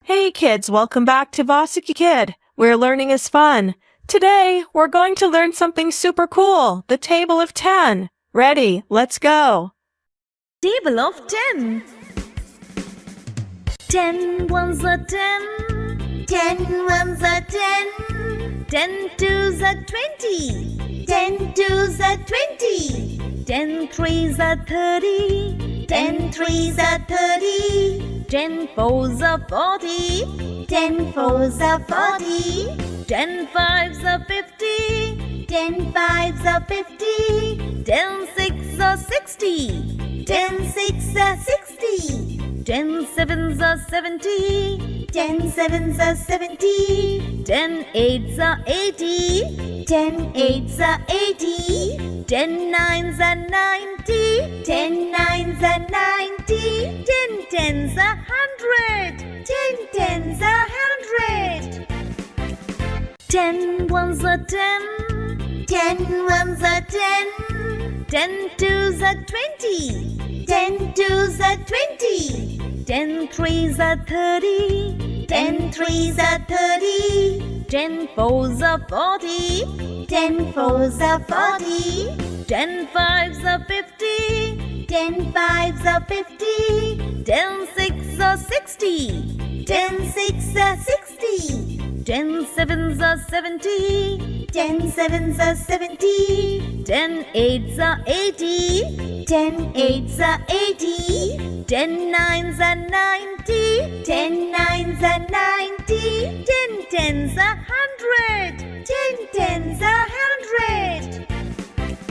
Hey kids, welcome back to Vasuki Kid, where learning is fun. Today, we're going to learn something super cool, the table of 10. Ready, let's go. Table of 10. 10 ones are 10. 10 ones are 10. 10 twos are 20. 10 twos are 20. 10 threes are 30. 10 threes are 30. 10 fours are 40. 10 fours are 40. 10 fives are 50. 10 fives are 50. 10 sixes are 60. 10 sixes are 60. 10 sevens are 70. 10 sevens are 70. 10 eights are 80. 10 eights are 80. 10 nines are 90. 10 nines are 90. 10 tens are 100. 10 tens are 100. 10 ones are 10. 10 ones are 10. 10 twos are 20. 10 twos are 20. 10 threes are 30. 10 threes are 30. 10 fours are 40. 10 fours are 40. 10 fives are 50. 10 fives are 50. 10 sixes are 60. 10 sixes are 60. 10 sevens are 70. 10 sevens are 70. 10 eights are 80. 10 eights are 80. 10 nines are 90. 10 nines are 90. 10 tens are 100. 10 tens are 100.